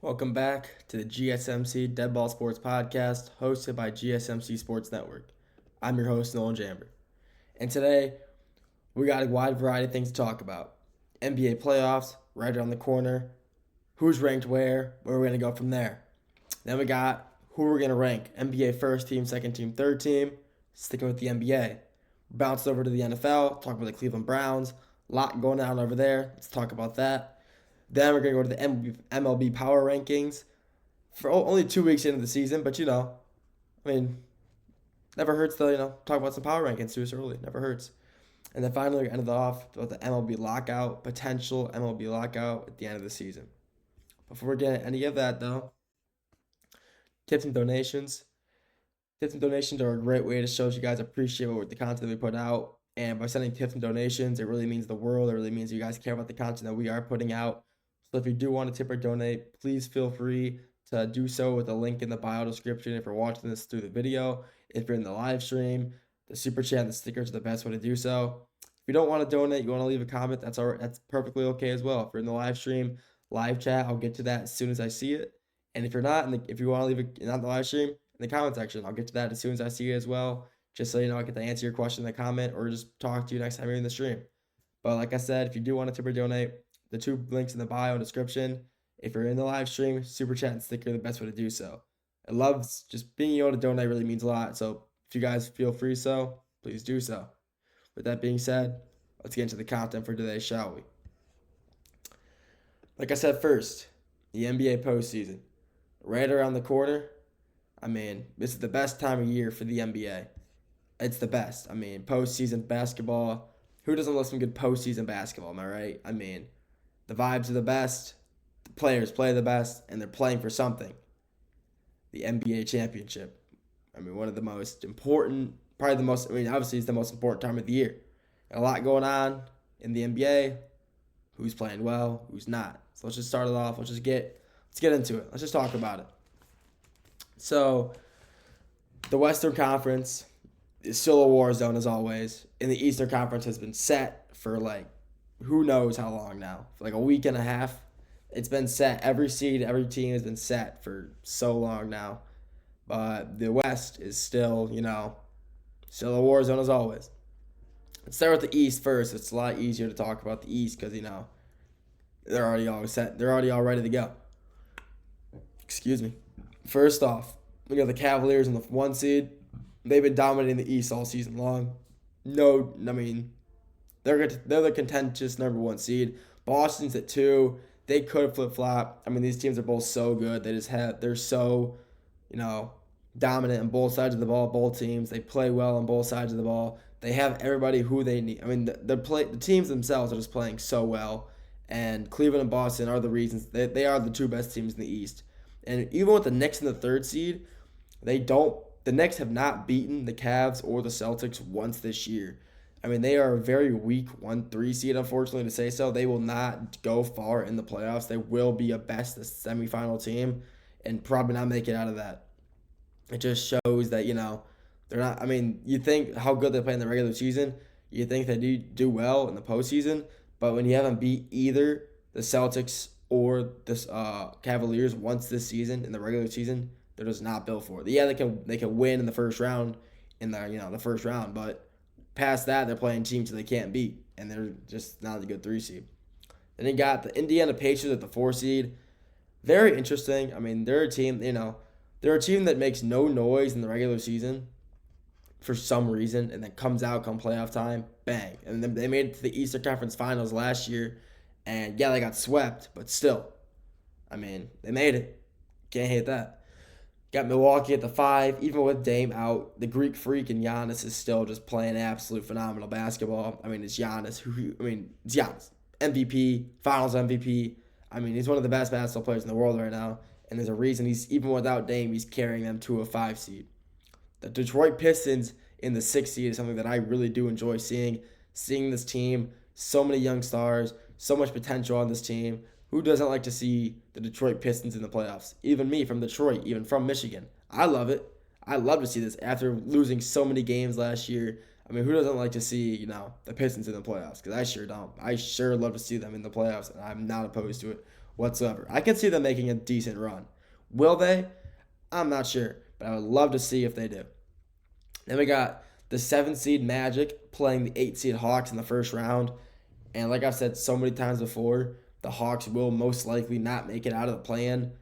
Welcome back to the GSMC Dead Ball Sports Podcast, hosted by GSMC Sports Network. I'm your host, Nolan Jamber. And today, we got a wide variety of things to talk about. NBA playoffs, right around the corner, who's ranked where we're going to go from there. Then we got who we're going to rank, NBA first team, second team, third team, sticking with the NBA. Bounce over to the NFL, talk about the Cleveland Browns, a lot going on over there. Let's talk about that. Then we're going to go to the MLB power rankings for only 2 weeks into the season, but never hurts to, talk about some power rankings too so early. Never hurts. And then finally, we ended off with the MLB lockout, potential MLB lockout at the end of the season. Before we get any of that, though, tips and donations. Tips and donations are a great way to show you guys appreciate the content we put out. And by sending tips and donations, it really means the world. It really means you guys care about the content that we are putting out. So if you do want to tip or donate, please feel free to do so with the link in the bio description if you're watching this through the video. If you're in the live stream, the super chat and the stickers are the best way to do so. If you don't want to donate, you want to leave a comment, that's all right. That's perfectly okay as well. If you're in the live stream, live chat, I'll get to that as soon as I see it. And if you're not, if you want to leave it not in the live stream, in the comment section, I'll get to that as soon as I see it as well. Just so you know, I get to answer your question in the comment or just talk to you next time you're in the stream. But like I said, if you do want to tip or donate, the two links in the bio and description. If you're in the live stream, super chat and sticker, the best way to do so. I love just being able to donate really means a lot. So if you guys feel free please do so. With that being said, let's get into the content for today, shall we? Like I said first, the NBA postseason. Right around the corner. This is the best time of year for the NBA. It's the best. Postseason basketball. Who doesn't love some good postseason basketball, am I right? The vibes are the best, the players play the best, and they're playing for something. The NBA championship. One of the most important, probably the most, obviously it's the most important time of the year. Got a lot going on in the NBA. Who's playing well, who's not. So let's just start it off. Let's get into it. Let's just talk about it. So, the Western Conference is still a war zone as always. And the Eastern Conference has been set for who knows how long now. For a week and a half. It's been set. Every seed, every team has been set for so long now. But the West is still, still a war zone as always. Let's start with the East first. It's a lot easier to talk about the East because, they're already all set. They're already all ready to go. Excuse me. First off, we got the Cavaliers in the 1 seed. They've been dominating the East all season long. They're the contentious number 1 seed. Boston's at 2. They could flip-flop. These teams are both so good. They're so, dominant on both sides of the ball, both teams. They play well on both sides of the ball. They have everybody who they need. The teams themselves are just playing so well. And Cleveland and Boston are the reasons. They are the 2 best teams in the East. And even with the Knicks in the 3rd seed, the Knicks have not beaten the Cavs or the Celtics once this year. They are a very weak 1-3 seed, unfortunately, to say so. They will not go far in the playoffs. They will be a best semifinal team and probably not make it out of that. It just shows that, they're not. You think how good they play in the regular season. You think they do well in the postseason. But when you haven't beat either the Celtics or the Cavaliers once this season in the regular season, they're just not built for it. Yeah, they can win in the first round, the first round, but past that, they're playing teams that they can't beat, and they're just not a good 3 seed. Then you got the Indiana Pacers at the 4 seed. Very interesting. They're a team, they're a team that makes no noise in the regular season for some reason, and then comes out come playoff time, bang. And then they made it to the Eastern Conference Finals last year, and yeah, they got swept, but still, they made it. Can't hate that. Got Milwaukee at the 5. Even with Dame out, the Greek freak and Giannis is still just playing absolute phenomenal basketball. It's Giannis. It's Giannis. MVP, Finals MVP. He's one of the best basketball players in the world right now. And there's a reason even without Dame, he's carrying them to a 5 seed. The Detroit Pistons in the 6 seed is something that I really do enjoy seeing. Seeing this team, so many young stars, so much potential on this team. Who doesn't like to see the Detroit Pistons in the playoffs? Even me from Detroit, even from Michigan. I love it. I love to see this after losing so many games last year. Who doesn't like to see, the Pistons in the playoffs? Because I sure don't. I sure love to see them in the playoffs, and I'm not opposed to it whatsoever. I can see them making a decent run. Will they? I'm not sure, but I would love to see if they do. Then we got the 7 seed Magic playing the 8 seed Hawks in the first round. And like I've said so many times before, the Hawks will most likely not make it out of the play-in.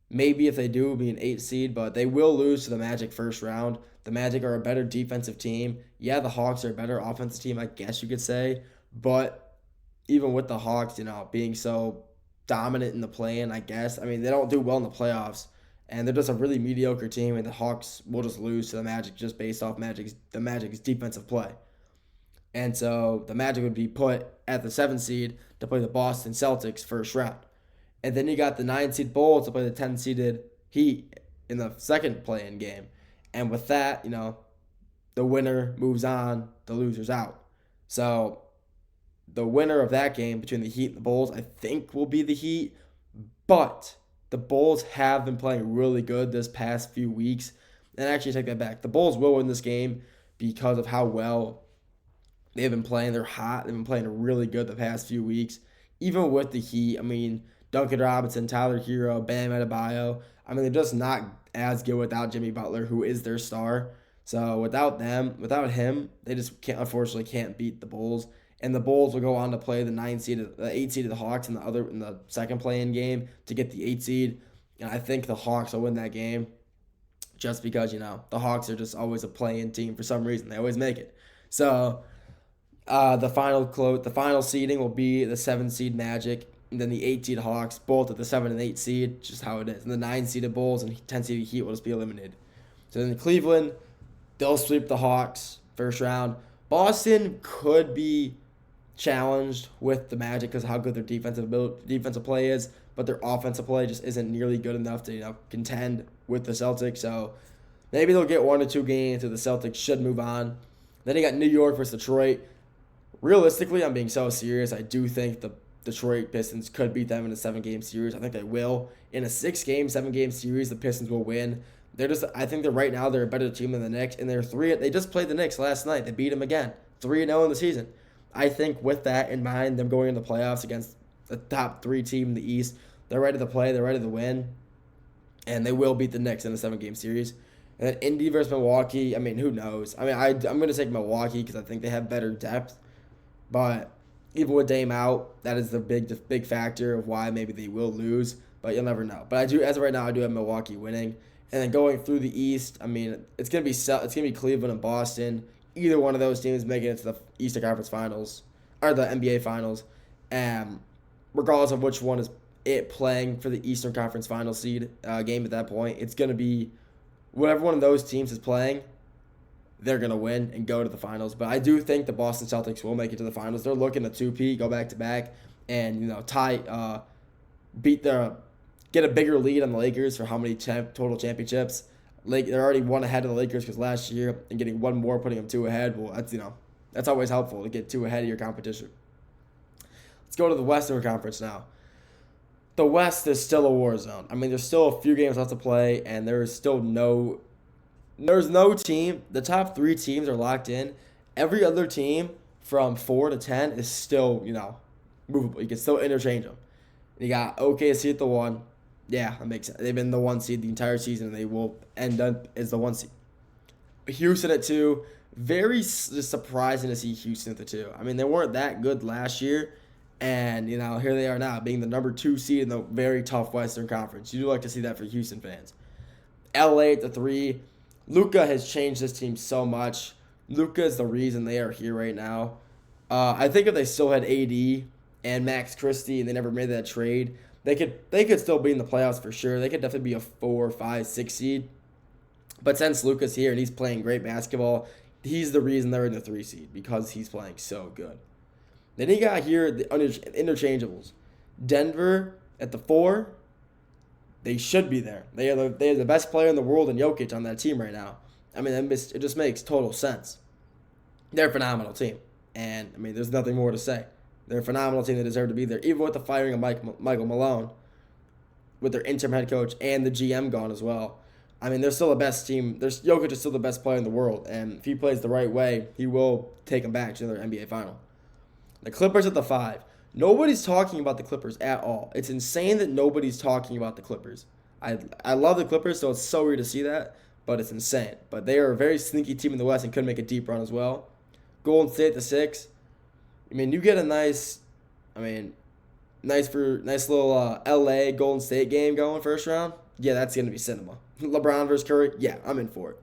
Maybe if they do, it'll be an 8 seed, but they will lose to the Magic first round. The Magic are a better defensive team. Yeah, the Hawks are a better offensive team, I guess you could say. But even with the Hawks, being so dominant in the play-in, I guess. I mean, they don't do well in the playoffs, and they're just a really mediocre team, and the Hawks will just lose to the Magic just based off the Magic's defensive play. And so the Magic would be put at the 7 seed to play the Boston Celtics first round. And then you got the 9 seed Bulls to play the 10 seeded Heat in the second play-in game. And with that, the winner moves on, the loser's out. So the winner of that game between the Heat and the Bulls, I think, will be the Heat. But the Bulls have been playing really good this past few weeks. And actually, take that back. The Bulls will win this game because of how well they've been playing. They're hot. They've been playing really good the past few weeks. Even with the Heat, I mean, Duncan Robinson, Tyler Hero, Bam Adebayo. I mean, they're just not as good without Jimmy Butler, who is their star. So without him, they just unfortunately can't beat the Bulls. And the Bulls will go on to play the 8 seed of the Hawks in the second play-in game to get the 8 seed. And I think the Hawks will win that game, just because the Hawks are just always a play-in team for some reason. They always make it. So the final seeding will be the 7 seed Magic, and then the 8 seed Hawks, both at the 7 and 8 seed, just how it is. And the 9 seeded Bulls and 10 seeded Heat will just be eliminated. So then Cleveland, they'll sweep the Hawks first round. Boston could be challenged with the Magic because of how good their defensive play is, but their offensive play just isn't nearly good enough to contend with the Celtics. So maybe they'll get 1 or 2 games, so the Celtics should move on. Then you got New York versus Detroit. Realistically, I'm being so serious. I do think the Detroit Pistons could beat them in a 7-game series. I think they will. In a 7-game series, the Pistons will win. I think that right now they're a better team than the Knicks, and they just played the Knicks last night. They beat them again, 3-0 in the season. I think with that in mind, them going into the playoffs against the top 3 team in the East, they're ready to play, they're ready to win, and they will beat the Knicks in a 7-game series. And then Indy versus Milwaukee, I mean, who knows? I mean, I'm going to take Milwaukee because I think they have better depth, but even with Dame out, that is the big factor of why maybe they will lose, but you'll never know. But as of right now, I do have Milwaukee winning. And then going through the East, I mean, it's gonna be Cleveland and Boston. Either one of those teams making it to the Eastern Conference Finals or the NBA Finals, regardless of which one is it playing for the Eastern Conference Finals seed game at that point. It's gonna be whatever one of those teams is playing, they're gonna win and go to the finals. But I do think the Boston Celtics will make it to the finals. They're looking to 2-peat, go back to back, and get a bigger lead on the Lakers for how many total championships. They're already 1 ahead of the Lakers because last year, and getting 1 more, putting them 2 ahead. Well, that's always helpful to get 2 ahead of your competition. Let's go to the Western Conference now. The West is still a war zone. I mean, there's still a few games left to play, and there's no team. The top 3 teams are locked in. Every other team from 4 to 10 is still, movable. You can still interchange them. You got OKC at the 1. Yeah, that makes sense. They've been the 1 seed the entire season, and they will end up as the 1 seed. Houston at 2. Very surprising to see Houston at the 2. I mean, they weren't that good last year, and, here they are now, being the number 2 seed in the very tough Western Conference. You do like to see that for Houston fans. LA at the 3. Luka has changed this team so much. Luka is the reason they are here right now. I think if they still had AD and Max Christie and they never made that trade, they could still be in the playoffs for sure. They could definitely be a 4, 5, 6 seed. But since Luka's here and he's playing great basketball, he's the reason they're in the 3 seed because he's playing so good. Then you got here the interchangeables. Denver at the 4. They should be there. They are the best player in the world in Jokic on that team right now. I mean, it just makes total sense. They're a phenomenal team. And, I mean, there's nothing more to say. They're a phenomenal team that deserve to be there, even with the firing of Michael Malone, with their interim head coach and the GM gone as well. I mean, they're still the best team. Jokic is still the best player in the world, and if he plays the right way, he will take them back to another NBA final. The Clippers at the 5. Nobody's talking about the Clippers at all. It's insane that nobody's talking about the Clippers. I love the Clippers, so it's so weird to see that, but it's insane. But they are a very sneaky team in the West and could make a deep run as well. Golden State the 6. I mean, you get a nice, I mean, nice little LA Golden State game going first round. Yeah, that's gonna be cinema. LeBron versus Curry. Yeah, I'm in for it.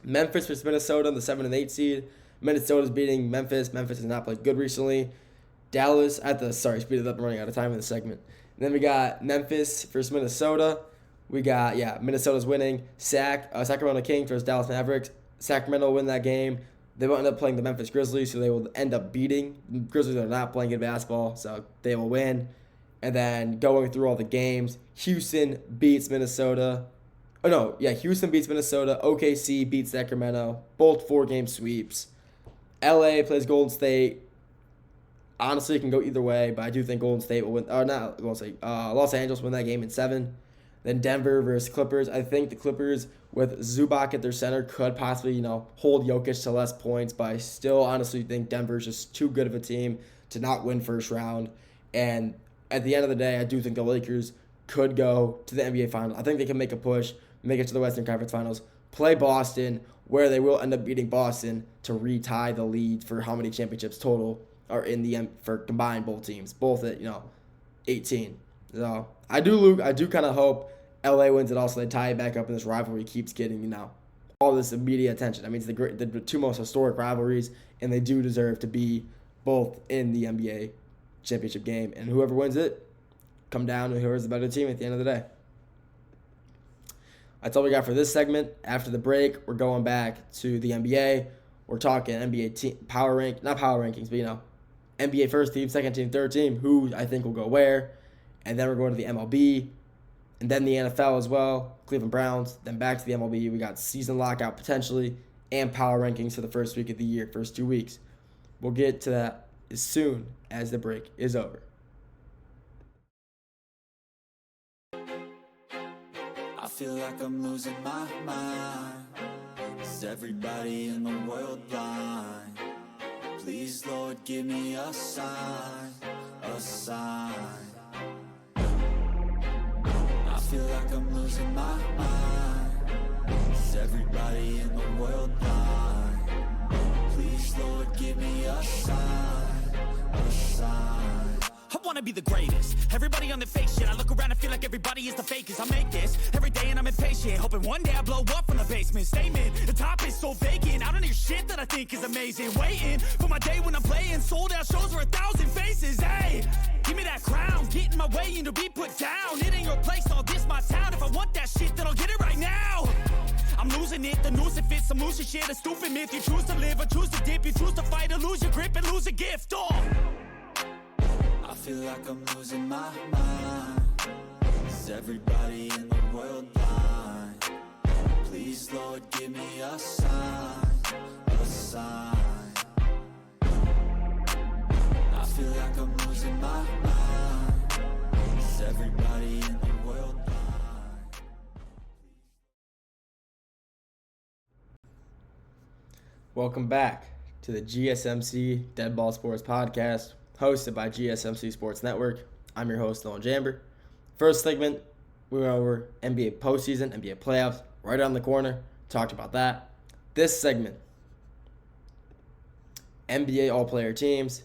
Memphis versus Minnesota, the 7 and 8 seed. Minnesota's beating Memphis. Memphis has not played good recently. Dallas at the speed it up. I'm running out of time in the segment. And then we got Memphis versus Minnesota. We got Minnesota's winning. Sacramento Kings versus Dallas Mavericks. Sacramento will win that game. They will end up playing the Memphis Grizzlies, so they will end up beating. The Grizzlies are not playing good basketball, so they will win. And then going through all the games, Houston beats Minnesota. Houston beats Minnesota. OKC beats Sacramento. Both 4-game sweeps. LA plays Golden State. Honestly, it can go either way, but I do think Golden State will win. Or not Golden State. Los Angeles win that game in 7. Then Denver versus Clippers. I think the Clippers with Zubac at their center could possibly, hold Jokic to less points, but I still honestly think Denver's just too good of a team to not win first round. And at the end of the day, I do think the Lakers could go to the NBA Finals. I think they can make a push, make it to the Western Conference Finals, play Boston, where they will end up beating Boston to retie the lead for how many championships total are in the for combined both teams, both at 18. So I do kind of hope LA wins it. Also, they tie it back up, and this rivalry keeps getting all this media attention. I mean, it's the two most historic rivalries, and they do deserve to be both in the NBA championship game. And whoever wins it, come down to whoever's the better team at the end of the day. That's all we got for this segment. After the break, we're going back to the NBA. We're talking NBA team not power rankings, but NBA first team, second team, third team, who I think will go where. And then we're going to the MLB, and then the NFL as well, Cleveland Browns, then back to the MLB. We got season lockout potentially, and power rankings for the first week of the year, first 2 weeks. We'll get to that as soon as the break is over. I feel like I'm losing my mind. Is everybody in the world blind? Please, Lord, give me a sign, a sign. I feel like I'm losing my mind. Is everybody in the world blind? Please, Lord, give me a sign, a sign. I wanna be the greatest. Everybody on the fake shit. I look around and feel like everybody is the fakest. I make this every day and I'm impatient, hoping one day I blow up from the basement. Statement, the top is so vacant. I don't hear shit that I think is amazing. Waiting for my day when I'm playing sold out shows for 1,000 faces. Hey, give me that crown, get in my way and to be put down. It ain't your place, all this my town. If I want that shit, then I'll get it right now. I'm losing it, the noose it fits, I'm losing shit. A stupid myth, you choose to live or choose to dip. You choose to fight or lose your grip and lose a gift. I feel like I'm losing my mind. Is everybody in the world blind? Please, Lord, give me a sign, a sign. I feel like I'm losing my mind. Is everybody in the world blind? Welcome back to the GSMC Dead Ball Sports Podcast, hosted by GSMC Sports Network. I'm your host, Nolan Jamber. First segment, we went over NBA postseason, NBA playoffs, right on the corner. Talked about that. This segment, NBA all-player teams.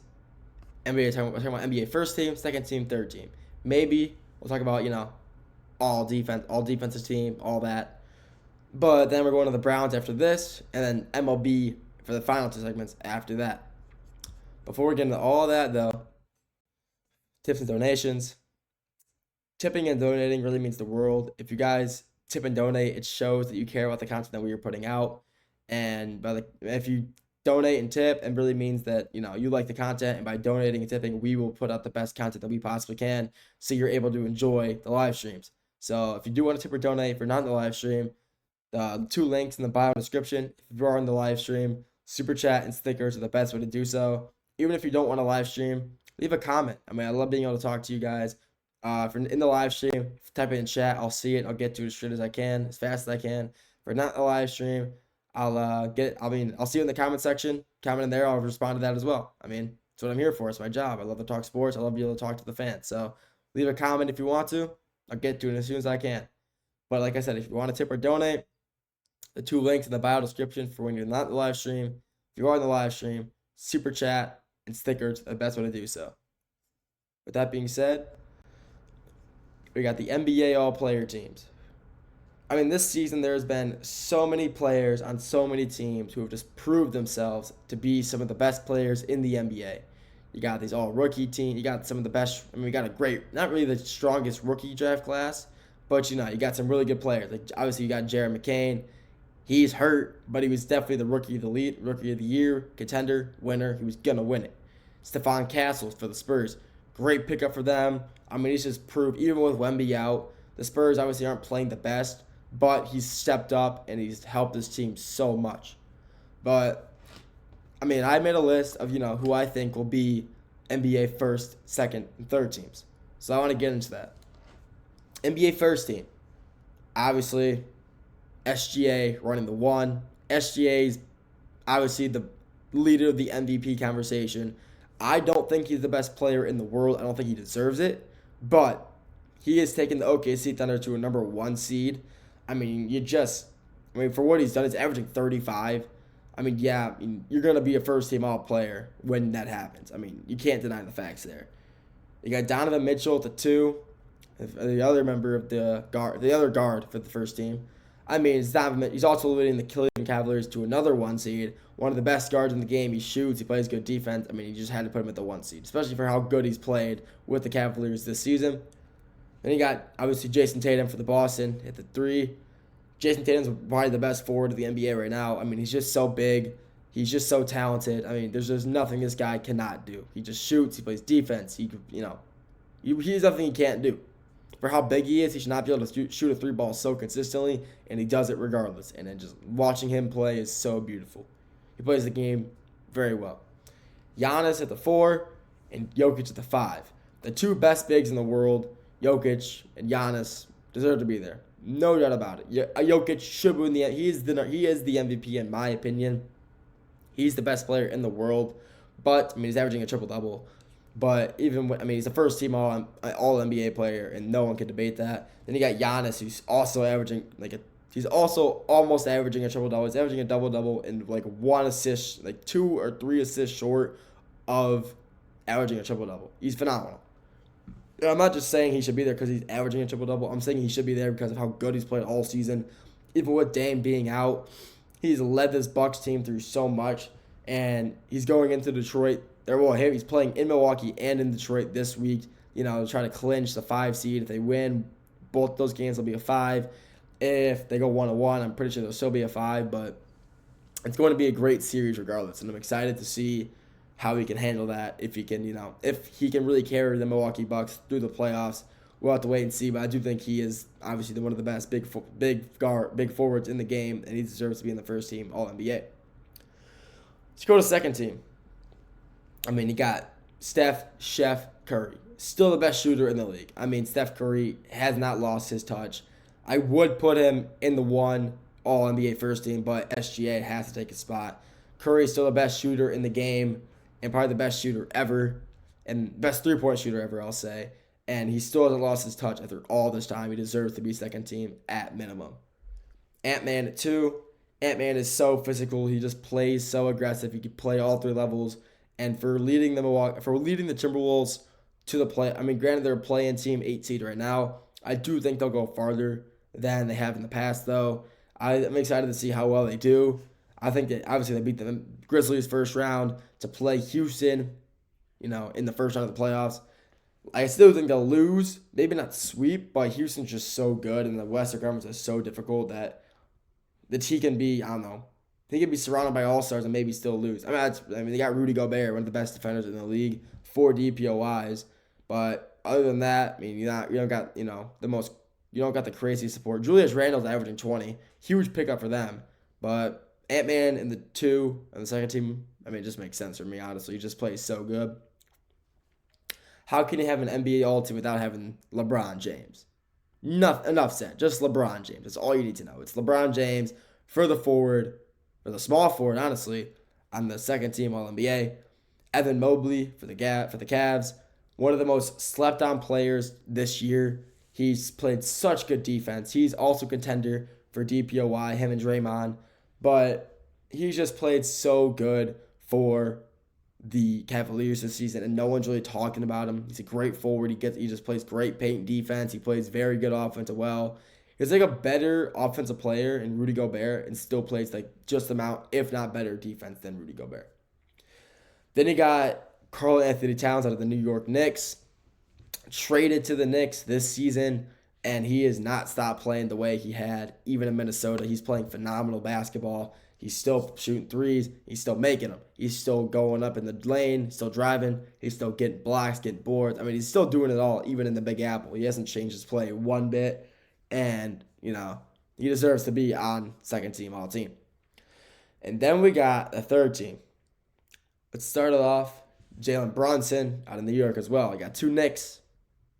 We're talking about NBA first team, second team, third team. Maybe we'll talk about, all defensive team, all that. But then we're going to the Browns after this, and then MLB for the final 2 segments after that. Before we get into all that, though, tips and donations. Tipping and donating really means the world. If you guys tip and donate, it shows that you care about the content that we are putting out. And if you donate and tip, it really means that you like the content. And by donating and tipping, we will put out the best content that we possibly can, so you're able to enjoy the live streams. So if you do want to tip or donate, if you're not in the live stream, the 2 links in the bio description. If you are in the live stream, super chat and stickers are the best way to do so. Even if you don't want to live stream, leave a comment. I mean, I love being able to talk to you guys. If you're in the live stream, type it in chat. I'll see it. I'll get to it as straight as I can, as fast as I can. If you're not in the live stream, I'll see you in the comment section. Comment in there. I'll respond to that as well. I mean, That's what I'm here for. It's my job. I love to talk sports. I love being able to talk to the fans. So leave a comment if you want to. I'll get to it as soon as I can. But like I said, if you want to tip or donate, the 2 links in the bio description for when you're not in the live stream. If you are in the live stream, super chat and stickers are the best way to do so. With that being said, we got the NBA all-player teams. I mean, this season there's been so many players on so many teams who have just proved themselves to be some of the best players in the NBA. You got these all-rookie teams. You got some of the best. I mean, we got a great, not really the strongest rookie draft class, but you got some really good players. Like obviously you got Jared McCain. He's hurt, but he was definitely the rookie of the year, contender, winner. He was gonna win it. Stephon Castles for the Spurs, great pickup for them. I mean, he's just proved even with Wemby out, the Spurs obviously aren't playing the best, but he's stepped up and he's helped his team so much. But I mean, I made a list of who I think will be NBA first, second, and third teams. So I want to get into that. NBA first team, obviously. SGA running the 1. SGA's obviously the leader of the MVP conversation. I don't think he's the best player in the world. I don't think he deserves it. But he has taken the OKC Thunder to a number 1 seed. I mean, for what he's done, he's averaging 35. I mean, yeah, you're going to be a first-team all-player when that happens. I mean, you can't deny the facts there. You got Donovan Mitchell at the 2, the other member of the other guard for the first team. I mean, he's also leading the Cleveland Cavaliers to another 1 seed. One of the best guards in the game. He shoots. He plays good defense. I mean, you just had to put him at the 1 seed, especially for how good he's played with the Cavaliers this season. Then you got, obviously, Jason Tatum for the Boston at the 3. Jason Tatum's probably the best forward of the NBA right now. I mean, he's just so big. He's just so talented. I mean, there's just nothing this guy cannot do. He just shoots. He plays defense. He's nothing he can't do. For how big he is, he should not be able to shoot a 3 ball so consistently, and he does it regardless. And then just watching him play is so beautiful. He plays the game very well. Giannis at the 4 and Jokic at the 5. The 2 best bigs in the world, Jokic and Giannis, deserve to be there. No doubt about it. Jokic should win he is the MVP in my opinion. He's the best player in the world, but I mean he's averaging a triple-double. But he's a first-team all NBA player, and no one can debate that. Then you got Giannis, who's also averaging he's also almost averaging a triple-double. He's averaging a double-double and 1 assist, 2 or 3 assists short of averaging a triple-double. He's phenomenal. And I'm not just saying he should be there because he's averaging a triple-double. I'm saying he should be there because of how good he's played all season. Even with Dame being out, he's led this Bucks team through so much, and he's going into Detroit. He's playing in Milwaukee and in Detroit this week, to try to clinch the 5 seed. If they win, both those games will be a 5. If they go 1-1, I'm pretty sure they'll still be a 5, but it's going to be a great series regardless, and I'm excited to see how he can handle that, if he can really carry the Milwaukee Bucks through the playoffs. We'll have to wait and see, but I do think he is obviously one of the best big forwards in the game, and he deserves to be in the first team All-NBA. Let's go to second team. I mean, you got Steph Curry, still the best shooter in the league. I mean, Steph Curry has not lost his touch. I would put him in the 1 All-NBA first team, but SGA has to take his spot. Curry is still the best shooter in the game and probably the best shooter ever and best three-point shooter ever, I'll say. And he still hasn't lost his touch after all this time. He deserves to be second team at minimum. Ant-Man at 2. Ant-Man is so physical. He just plays so aggressive. He can play all 3 levels. And for leading the Timberwolves to the play, I mean, granted they're a play-in team 8 seed right now. I do think they'll go farther than they have in the past, though. I'm excited to see how well they do. I think that obviously they beat the Grizzlies first round to play Houston, in the first round of the playoffs. I still think they'll lose. Maybe not sweep, but Houston's just so good, and the Western Conference is so difficult that he can be, I don't know, he can be surrounded by all-stars and maybe still lose. I mean, they got Rudy Gobert, one of the best defenders in the league, 4 DPOYs. But other than that, I mean, you don't got the craziest support. Julius Randle's averaging 20, huge pickup for them. But Ant-Man in the 2 and the second team, I mean, it just makes sense for me, honestly. He just plays so good. How can you have an NBA All-Team without having LeBron James? Enough said. Just LeBron James. That's all you need to know. It's LeBron James for the small forward, honestly, on the second team All-NBA. Evan Mobley for the Cavs, one of the most slept on players this year. He's played such good defense. He's also contender for DPOY, him and Draymond, but he's just played so good for the Cavaliers this season, and no one's really talking about him. He's a great forward. He just plays great paint defense. He plays very good offense as well. He's like a better offensive player in Rudy Gobert and still plays like just the amount, if not better, defense than Rudy Gobert. Then he got Karl Anthony Towns out of the New York Knicks, traded to the Knicks this season, and he has not stopped playing the way he had even in Minnesota. He's playing phenomenal basketball. He's still shooting threes. He's still making them. He's still going up in the lane, still driving. He's still getting blocks, getting boards. I mean, he's still doing it all, even in the Big Apple. He hasn't changed his play one bit. And, he deserves to be on second team all-team. And then we got a third team. Let's start it off. Jalen Brunson out of New York as well. I got two Knicks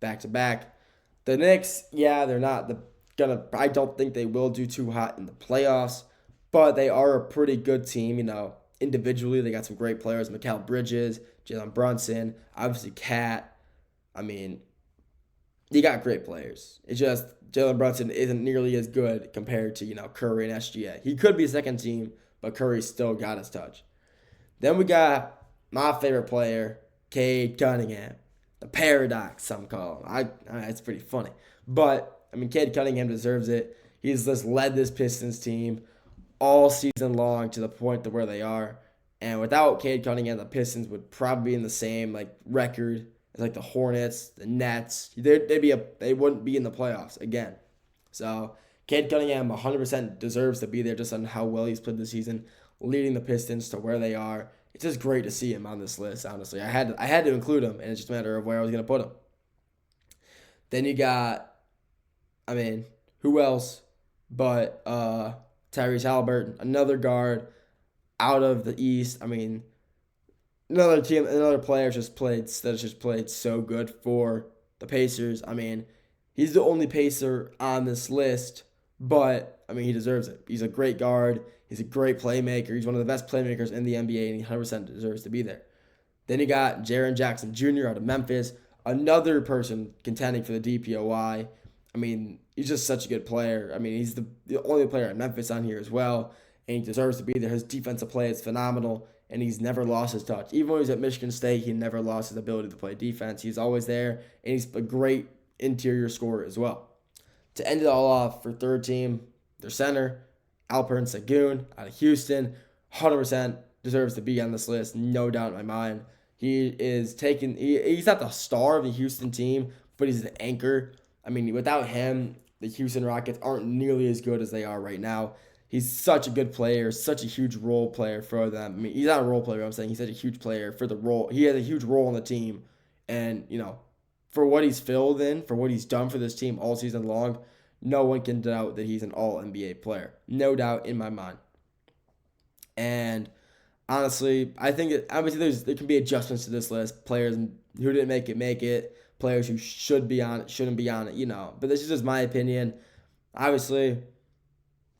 back-to-back. The Knicks, they're not I don't think they will do too hot in the playoffs. But they are a pretty good team, Individually, they got some great players. Mikal Bridges, Jalen Brunson, obviously Cat. I mean, you got great players. It's just Jalen Brunson isn't nearly as good compared to, Curry and SGA. He could be second team, but Curry still got his touch. Then we got my favorite player, Cade Cunningham. The paradox, some call him. It's pretty funny. But, Cade Cunningham deserves it. He's just led this Pistons team all season long to the point to where they are. And without Cade Cunningham, the Pistons would probably be in the same record as the Hornets, the Nets. They wouldn't be in the playoffs again. So Cade Cunningham 100% deserves to be there just on how well he's played this season, leading the Pistons to where they are. It's just great to see him on this list, honestly. I had to include him, and it's just a matter of where I was going to put him. Then you got, who else but Tyrese Halliburton, another guard out of the East. Another player that just played so good for the Pacers. He's the only Pacer on this list, but he deserves it. He's a great guard. He's a great playmaker. He's one of the best playmakers in the NBA, and he 100% deserves to be there. Then you got Jaren Jackson Jr. out of Memphis, another person contending for the DPOY. He's just such a good player. He's the only player at Memphis on here as well, and he deserves to be there. His defensive play is phenomenal, and he's never lost his touch. Even when he was at Michigan State, he never lost his ability to play defense. He's always there, and he's a great interior scorer as well. To end it all off for third team, their center, Alperen Sengun out of Houston, 100% deserves to be on this list, no doubt in my mind. He's not the star of the Houston team, but he's an anchor. Without him, the Houston Rockets aren't nearly as good as they are right now. He's such a good player, such a huge role player for them. He's not a role player, I'm saying. He's such a huge player for the role. He has a huge role on the team. And, for what he's filled in, for what he's done for this team all season long, no one can doubt that he's an all-NBA player. No doubt in my mind. And honestly, I think there can be adjustments to this list. Players who didn't make it. Players who should be on it, shouldn't be on it, But this is just my opinion. Obviously,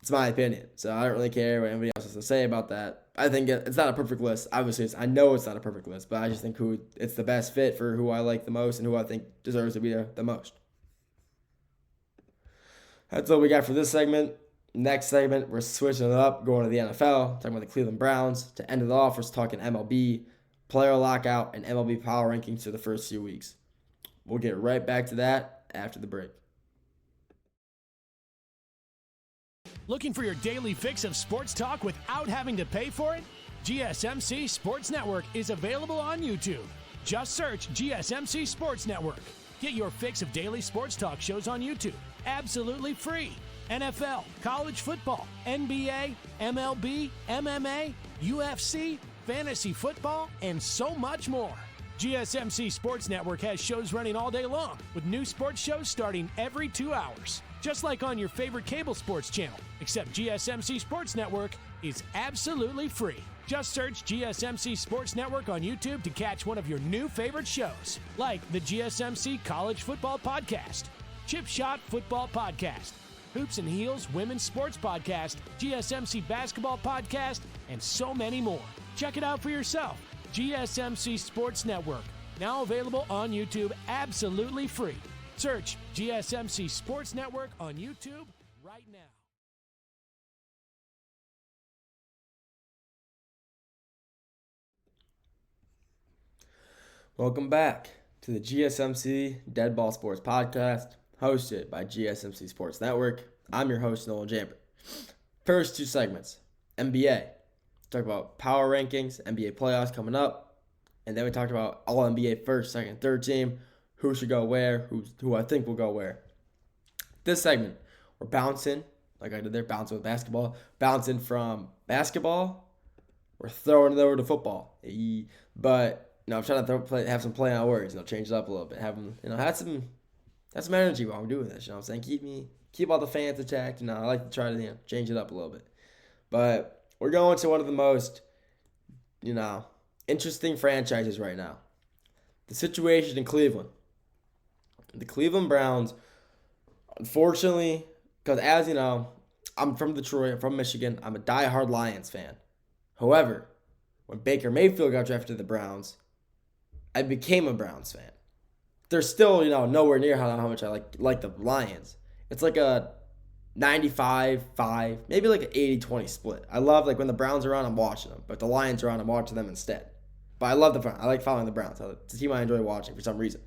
it's my opinion, so I don't really care what anybody else has to say about that. I think it's not a perfect list. Obviously, I know it's not a perfect list, but I just think it's the best fit for who I like the most and who I think deserves to be there the most. That's all we got for this segment. Next segment, we're switching it up, going to the NFL, talking about the Cleveland Browns. To end it off, we're talking MLB, player lockout, and MLB power rankings for the first few weeks. We'll get right back to that after the break. Looking for your daily fix of sports talk without having to pay for it? GSMC Sports Network is available on YouTube. Just search GSMC Sports Network. Get your fix of daily sports talk shows on YouTube, absolutely free. NFL, college football, NBA, MLB, MMA, UFC, fantasy football, and so much more. GSMC Sports Network has shows running all day long, with new sports shows starting every 2 hours. Just like on your favorite cable sports channel, except GSMC Sports Network is absolutely free. Just search GSMC Sports Network on YouTube to catch one of your new favorite shows, like the GSMC College Football Podcast, Chip Shot Football Podcast, Hoops and Heels Women's Sports Podcast, GSMC Basketball Podcast, and so many more. Check it out for yourself. GSMC Sports Network, now available on YouTube absolutely free. Search GSMC Sports Network on YouTube right now. Welcome back to the GSMC Dead Ball Sports Podcast, hosted by GSMC Sports Network. I'm your host, Nolan Jambert. First two segments, NBA. Talk about power rankings, NBA playoffs coming up, and then we talked about all NBA first, second, third team, who should go where, who I think will go where. This segment, we're bouncing, like I did there, bouncing with basketball, bouncing from basketball, we're throwing it over to football. But I'm trying to have some play on words, change it up a little bit, have them, have some energy while I'm doing this. You know what I'm saying? Keep all the fans attacked. I like to try to change it up a little bit. But we're going to one of the most, interesting franchises right now. The situation in Cleveland. The Cleveland Browns, unfortunately, because as you know, I'm from Detroit, I'm from Michigan, I'm a diehard Lions fan. However, when Baker Mayfield got drafted to the Browns, I became a Browns fan. They're still, nowhere near how much I like the Lions. It's like a 95-5, maybe like an 80-20 split. I love, when the Browns are on, I'm watching them. But the Lions are on, I'm watching them instead. But I love the Browns. I like following the Browns. It's a team I enjoy watching for some reason.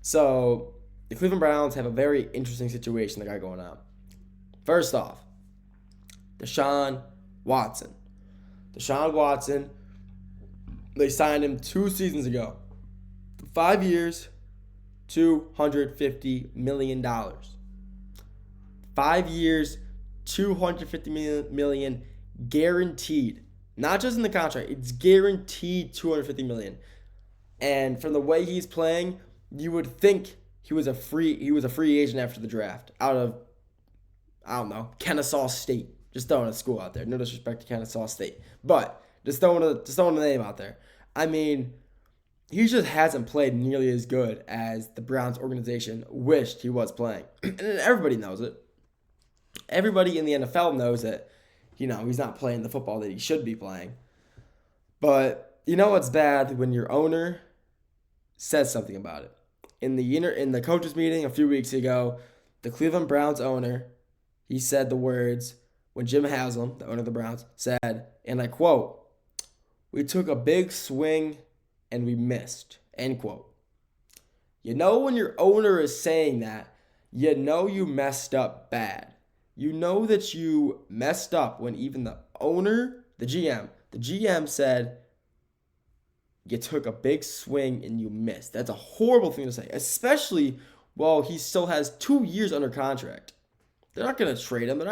So, the Cleveland Browns have a very interesting situation they got going on. First off, Deshaun Watson. They signed him 2 seasons ago. 5 years, $250 million. 5 years, $250 million guaranteed. Not just in the contract, it's guaranteed $250 million. And from the way he's playing, you would think he was a free agent after the draft out of, I don't know, Kennesaw State. Just throwing a school out there. No disrespect to Kennesaw State. But just throwing a name out there. I mean, he just hasn't played nearly as good as the Browns organization wished he was playing. And everybody knows it. Everybody in the NFL knows that, he's not playing the football that he should be playing. But you know what's bad? When your owner says something about it. In the coaches meeting a few weeks ago, the Cleveland Browns owner, he said the words, when Jim Haslam, the owner of the Browns, said, and I quote, "We took a big swing and we missed," end quote. When your owner is saying that, you messed up bad. You know that you messed up when even the owner, the GM said, you took a big swing and you missed. That's a horrible thing to say, especially while he still has 2 years under contract. They're not going to trade him. They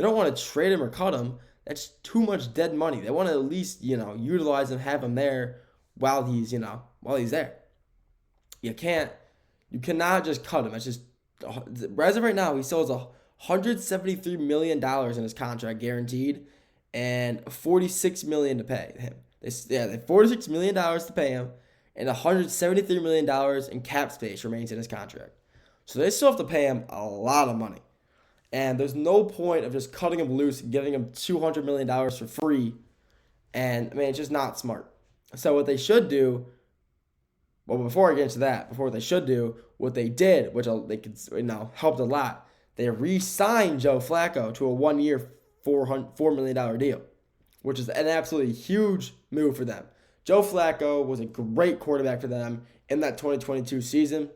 don't want to trade him or cut him. That's too much dead money. They want to at least, utilize him, have him there while he's there. You cannot just cut him. It's just, as of right now, he still has $173 million in his contract guaranteed and $46 million to pay him. They have $46 million to pay him and $173 million in cap space remains in his contract. So they still have to pay him a lot of money. And there's no point of just cutting him loose and giving him $200 million for free. And, it's just not smart. So what they should do, before I get into that, what they did, which they could, helped a lot, they re-signed Joe Flacco to a 1-year, $4 million deal, which is an absolutely huge move for them. Joe Flacco was a great quarterback for them in that 2022 season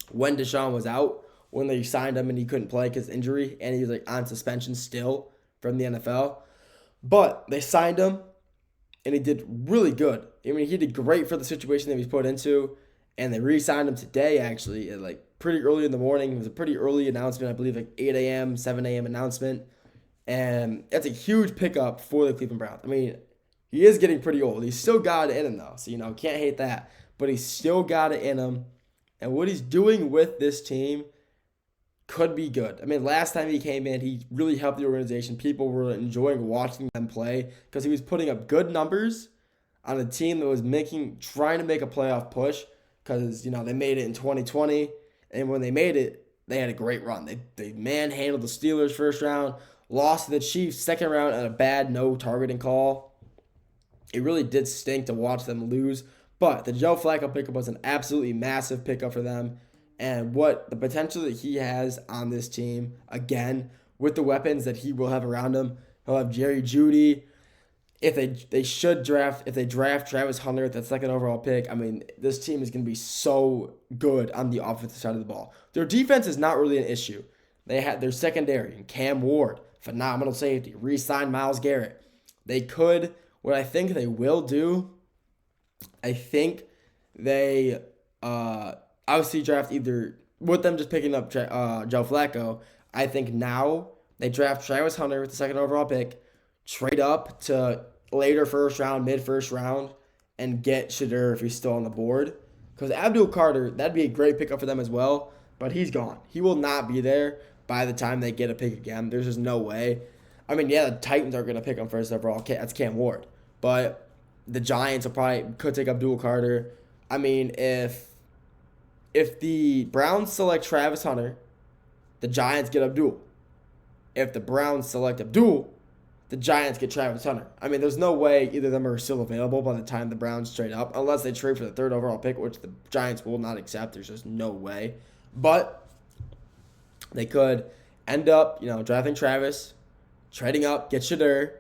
when Deshaun was out, when they signed him and he couldn't play because of injury, and he was on suspension still from the NFL. But they signed him, and he did really good. He did great for the situation that he was put into, and they re-signed him today, actually, at pretty early in the morning. It was a pretty early announcement, I believe 8 a.m., 7 a.m. announcement, and that's a huge pickup for the Cleveland Browns. He is getting pretty old. He's still got it in him, though, so, can't hate that, but he's still got it in him, and what he's doing with this team could be good. Last time he came in, he really helped the organization. People were enjoying watching them play because he was putting up good numbers on a team that was trying to make a playoff push because, they made it in 2020. And when they made it, they had a great run. They manhandled the Steelers first round, lost to the Chiefs second round on a bad no targeting call. it really did stink to watch them lose. But the Joe Flacco pickup was an absolutely massive pickup for them. And what the potential that he has on this team, again, with the weapons that he will have around him, he'll have Jerry Jeudy. If they draft Travis Hunter at that second overall pick, I mean, this team is going to be so good on the offensive side of the ball. Their defense is not really an issue. They had their secondary and Cam Ward, phenomenal safety, re-signed Myles Garrett. They could, what I think they will do, I think they obviously draft either, with them just picking up Joe Flacco, I think now they draft Travis Hunter with the second overall pick, trade up to later first round, mid first round, and get Shadur if he's still on the board. Because Abdul Carter, that'd be a great pickup for them as well, but he's gone. He will not be there by the time they get a pick again. There's just no way. I mean, yeah, the Titans are going to pick him first overall. That's Cam Ward. But the Giants could take Abdul Carter. I mean, if the Browns select Travis Hunter, the Giants get Abdul. If the Browns select Abdul, the Giants get Travis Hunter. I mean, there's no way either of them are still available by the time the Browns trade up, unless they trade for the third overall pick, which the Giants will not accept. There's just no way. But they could end up, drafting Travis, trading up, get Shadur,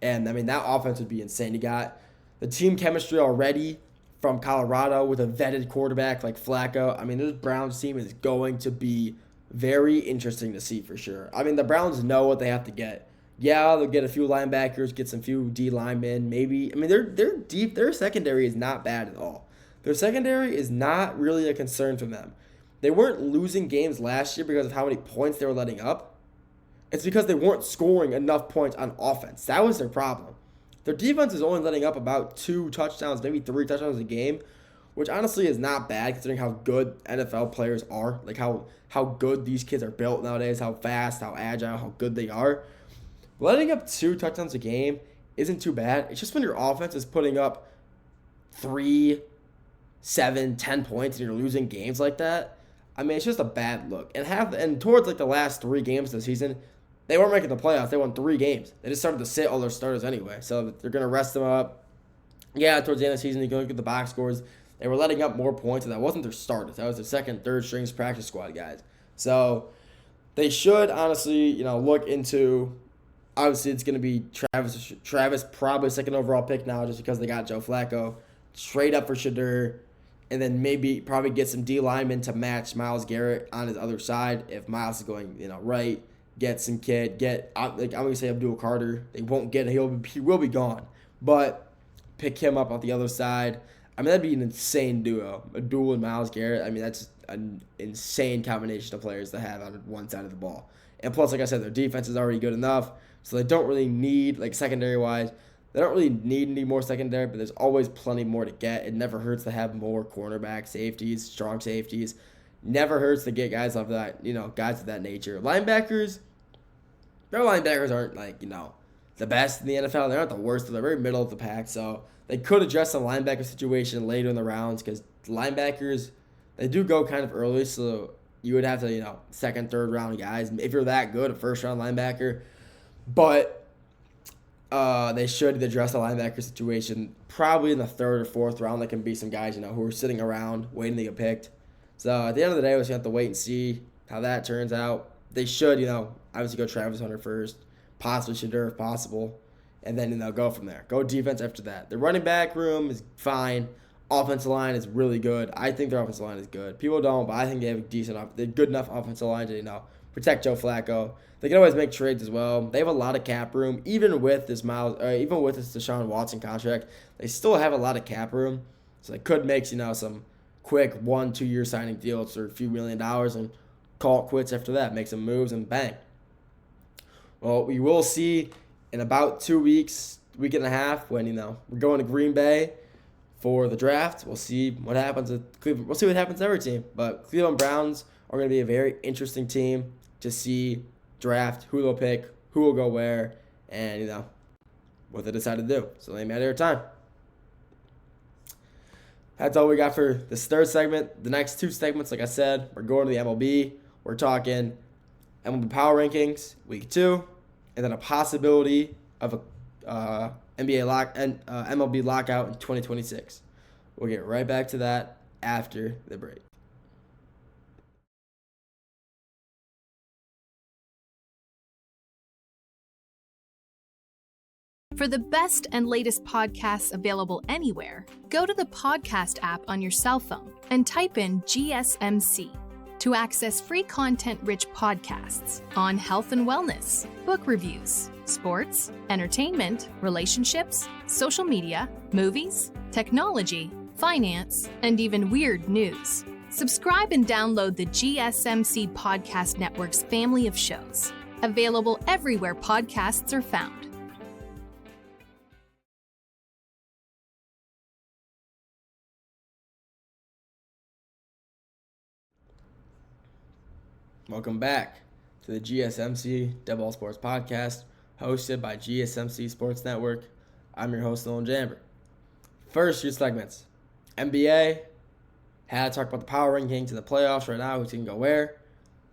and, I mean, that offense would be insane. You got the team chemistry already from Colorado with a vetted quarterback like Flacco. I mean, this Browns team is going to be very interesting to see for sure. I mean, the Browns know what they have to get. Yeah, they'll get a few linebackers, get some few D linemen, maybe. I mean, they're deep. Their secondary is not bad at all. Their secondary is not really a concern for them. They weren't losing games last year because of how many points they were letting up. It's because they weren't scoring enough points on offense. That was their problem. Their defense is only letting up about 2 touchdowns, maybe 3 touchdowns a game, which honestly is not bad considering how good NFL players are, like how good these kids are built nowadays, how fast, how agile, how good they are. Letting up 2 touchdowns a game isn't too bad. It's just when your offense is putting up 3, 7, 10 points and you're losing games like that. I mean, it's just a bad look. And towards like the last 3 games of the season, they weren't making the playoffs. They won 3 games. They just started to sit all their starters anyway. So they're going to rest them up. Yeah, towards the end of the season, you can look at the box scores. They were letting up more points, and that wasn't their starters. That was their second, third strings practice squad guys. So they should honestly, look into. Obviously, it's going to be Travis, probably second overall pick now, just because they got Joe Flacco. Trade up for Shadur, and then probably get some D linemen to match Myles Garrett on his other side. If Myles is going, right, get some kid, I'm going to say Abdul Carter. They won't get him. He will be gone, but pick him up on the other side. I mean, that'd be an insane duo. Abdul and Myles Garrett. I mean, that's an insane combination of players to have on one side of the ball. And plus, like I said, their defense is already good enough, so they don't really need, like secondary-wise, they don't really need any more secondary, but there's always plenty more to get. It never hurts to have more cornerback safeties, strong safeties. Never hurts to get guys of that, guys of that nature. Linebackers, their linebackers aren't, the best in the NFL. They're not the worst. They're very middle of the pack, so they could address some linebacker situation later in the rounds because linebackers, they do go kind of early, so you would have to, second, third round guys. If you're that good, a first round linebacker. But they should address the linebacker situation probably in the third or fourth round. There can be some guys, who are sitting around waiting to get picked. So at the end of the day, we're just going to have to wait and see how that turns out. They should, obviously go Travis Hunter first, possibly Shadur if possible, and then they'll go from there. Go defense after that. The running back room is fine. Offensive line is really good. I think their offensive line is good. People don't, but I think they have they're good enough offensive line to, protect Joe Flacco. They can always make trades as well. They have a lot of cap room, even with this Deshaun Watson contract. They still have a lot of cap room, so they could make some quick 1-2 year signing deals for a few $1 million and call it quits after that. Make some moves and bang. Well, we will see in about 2 weeks, week and a half, when we're going to Green Bay for the draft. We'll see what happens with Cleveland. We'll see what happens to every team, but Cleveland Browns are going to be a very interesting team to see draft, who they'll pick, who will go where, and, what they decide to do. So they matter their time. That's all we got for this third segment. The next 2 segments, like I said, we're going to the MLB. We're talking MLB Power Rankings, Week 2, and then a possibility of a MLB lockout in 2026. We'll get right back to that after the break. For the best and latest podcasts available anywhere, go to the podcast app on your cell phone and type in GSMC to access free content-rich podcasts on health and wellness, book reviews, sports, entertainment, relationships, social media, movies, technology, finance, and even weird news. Subscribe and download the GSMC Podcast Network's family of shows, available everywhere podcasts are found. Welcome back to the GSMC Double Sports Podcast, hosted by GSMC Sports Network. I'm your host, Nolan Jamber. First, your segments. NBA, had to talk about the power rankings in the playoffs right now, who's going to go where.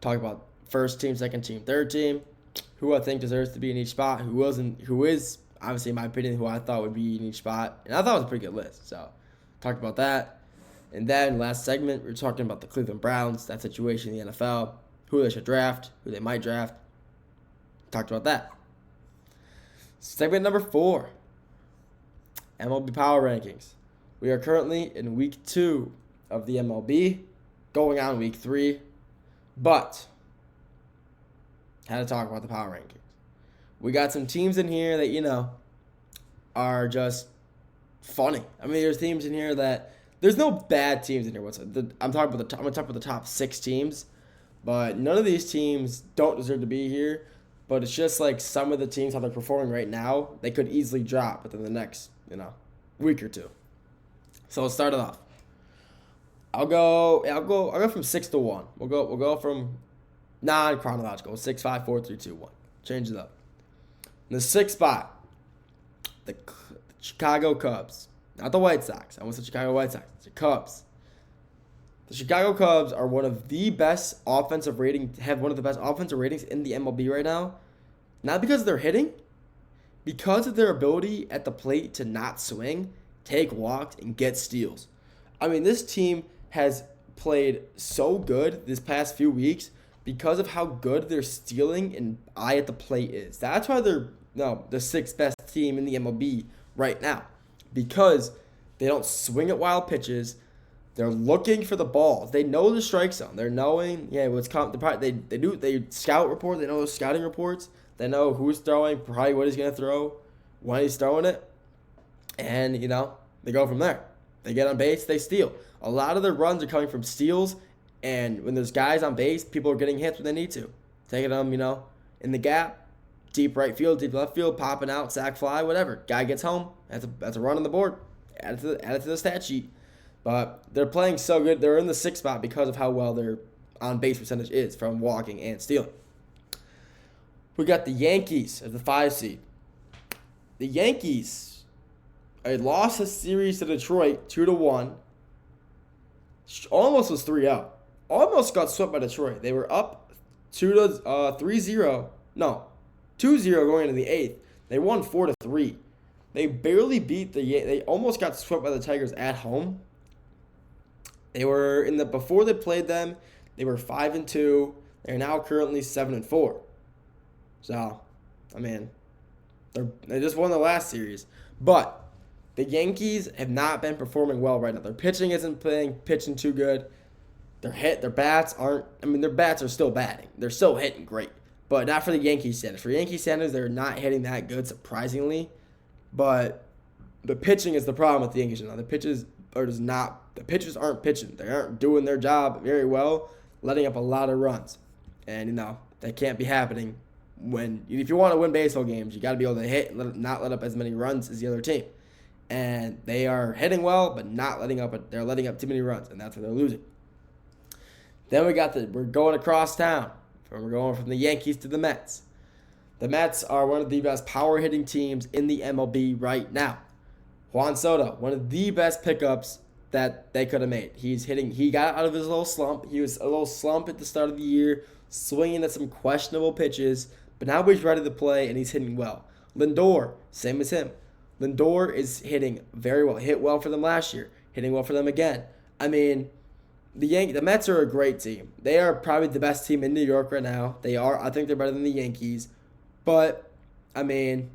Talk about first team, second team, third team, who I think deserves to be in each spot, who is, obviously, in my opinion, who I thought would be in each spot. And I thought it was a pretty good list, so talked about that. And then, last segment, we're talking about the Cleveland Browns, that situation in the NFL, who they should draft, who they might draft. Talked about that. Segment number 4, MLB Power Rankings. We are currently in week 2 of the MLB, going on week 3, but had to talk about the power rankings. We got some teams in here that, are just funny. I mean, there's teams in here that, there's no bad teams in here. I'm going to talk about the top 6 teams. But none of these teams don't deserve to be here. But it's just like some of the teams, how they're performing right now, they could easily drop within the next, week or two. So let's start it off. I'll go from 6 to 1. We'll go from non-chronological. 6, 5, 4, 3, 2, 1. Change it up. In the 6th spot, the Chicago Cubs. Not the White Sox. I almost said Chicago White Sox. It's the Cubs. The Chicago Cubs are one of the best offensive ratings in the MLB right now. Not because of their hitting, because of their ability at the plate to not swing, take walks, and get steals. I mean, this team has played so good this past few weeks because of how good their stealing and eye at the plate is. That's why they're the 6th best team in the MLB right now. Because they don't swing at wild pitches. They're looking for the balls. They know the strike zone. They're knowing, what's coming. They scout report. They know those scouting reports. They know who's throwing, probably what he's going to throw, when he's throwing it. And, they go from there. They get on base, they steal. A lot of their runs are coming from steals. And when there's guys on base, people are getting hits when they need to. Taking them, in the gap, deep right field, deep left field, popping out, sack fly, whatever. Guy gets home. That's a run on the board. Add it to the stat sheet. But they're playing so good. They're in the 6th spot because of how well their on-base percentage is from walking and stealing. We got the Yankees as the 5 seed. The Yankees lost a series to Detroit 2-1. Almost was 3-0. Almost got swept by Detroit. They were up 3-0. No, 2-0 going into the 8th. They won 4-3. They barely beat they almost got swept by the Tigers at home. They were before they played them, they were 5-2. They're now currently 7-4. So, I mean, they just won the last series. But the Yankees have not been performing well right now. Their pitching isn't pitching too good. Their bats are still batting. They're still hitting great. But not for the Yankee standards. For Yankee standards, they're not hitting that good, surprisingly. But the pitching is the problem with the Yankees now. The pitchers aren't pitching. They aren't doing their job very well, letting up a lot of runs. And, that can't be happening if you want to win baseball games, you got to be able to hit and not let up as many runs as the other team. And they are hitting well, but not letting up. They're letting up too many runs, and that's why they're losing. Then we're going across town. We're going from the Yankees to the Mets. The Mets are one of the best power hitting teams in the MLB right now. Juan Soto, one of the best pickups that they could have made. He got out of his little slump. He was a little slump at the start of the year, swinging at some questionable pitches, but now he's ready to play and he's hitting well. Lindor, same as him. Lindor is hitting very well. Hit well for them last year. Hitting well for them again. I mean, the Mets are a great team. They are probably the best team in New York right now. They are. I think they're better than the Yankees. But, I mean,